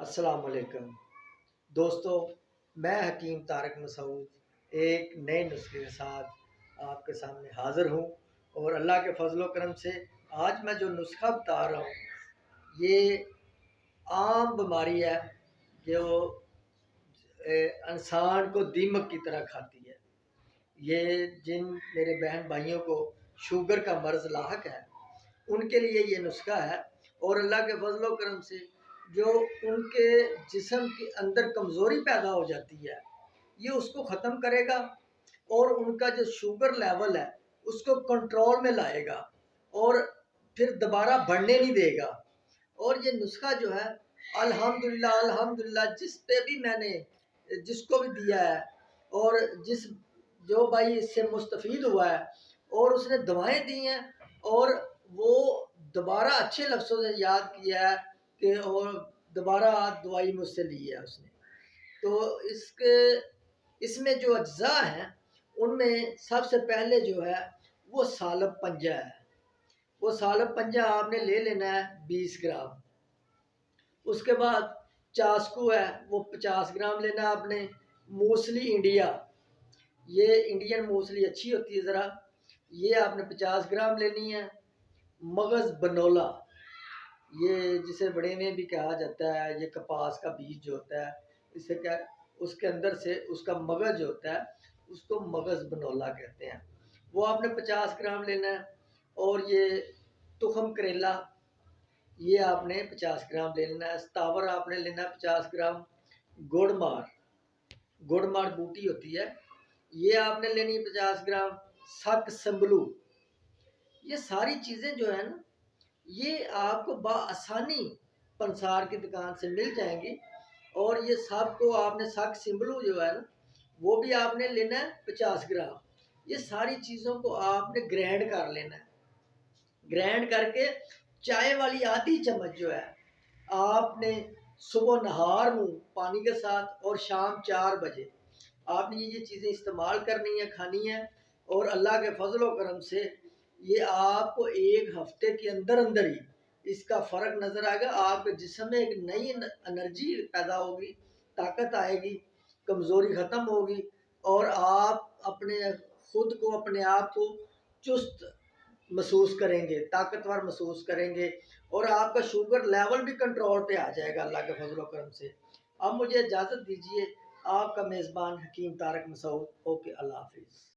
अस्सलाम वालेकुम दोस्तों, मैं हकीम तारक मसूद एक नए नुस्खे के साथ आपके सामने हाज़िर हूँ। और अल्लाह के फजल करम से आज मैं जो नुस्खा बता रहा हूँ ये आम बीमारी है जो इंसान को दीमक की तरह खाती है। ये जिन मेरे बहन भाइयों को शुगर का मर्ज़ लाहक है उनके लिए ये नुस्खा है। और अल्लाह के फजल करम से जो उनके जिस्म के अंदर कमज़ोरी पैदा हो जाती है ये उसको ख़त्म करेगा और उनका जो शुगर लेवल है उसको कंट्रोल में लाएगा और फिर दोबारा बढ़ने नहीं देगा। और ये नुस्खा जो है अल्हम्दुलिल्लाह अल्हम्दुलिल्लाह जिस पे भी मैंने जिसको भी दिया है और जिस जो भाई इससे मुस्तफ़ीद हुआ है और उसने दवाएं दी हैं और वो दोबारा अच्छे लफ्ज़ों से याद किया है कि और दोबारा दवाई मुझसे ली है उसने। तो इसके इसमें जो अज्जा हैं उनमें सबसे पहले जो है वो सालब पंजा है। वो सालब पंजा आपने ले लेना है 20 ग्राम। उसके बाद चास्कू है वो 50 ग्राम लेना है आपने। मूसली इंडिया, ये इंडियन मूसली अच्छी होती है ज़रा, ये आपने 50 ग्राम लेनी है। मगज़ बनोला, ये जिसे बड़े में भी कहा जाता है, ये कपास का बीज जो होता है इसे क्या उसके अंदर से उसका मगज़ जो होता है उसको मगज़ बनोला कहते हैं, वो आपने 50 ग्राम लेना है। और ये तुखम करेला ये आपने 50 ग्राम ले लेना है। सतावर आपने लेना है 50 ग्राम। गुड़मार, गुड़मार बूटी होती है ये आपने लेनी है 50 ग्राम। सक संबलू, ये सारी चीज़ें जो है ना ये आपको बआसानी पंसार की दुकान से मिल जाएंगी। और ये सब को आपने सक सिम्बलू जो है ना वो भी आपने लेना है 50 ग्राम। ये सारी चीज़ों को आपने ग्राइंड कर लेना है। ग्राइंड करके चाय वाली आधी चम्मच जो है आपने सुबह नहार मुँह पानी के साथ और शाम 4 बजे आपने ये चीज़ें इस्तेमाल करनी है, खानी है। और अल्लाह के फजल व करम से ये आपको 1 हफ्ते के अंदर अंदर ही इसका फ़र्क नज़र आएगा। आपके जिस्म में एक नई एनर्जी पैदा होगी, ताकत आएगी, कमज़ोरी ख़त्म होगी और आप अपने खुद को अपने आप को चुस्त महसूस करेंगे, ताकतवर महसूस करेंगे और आपका शुगर लेवल भी कंट्रोल पे आ जाएगा अल्लाह के फजल करम से। अब मुझे इजाज़त दीजिए, आपका मेज़बान हकीम तारक मसूद। ओके, अल्लाह हाफिज़।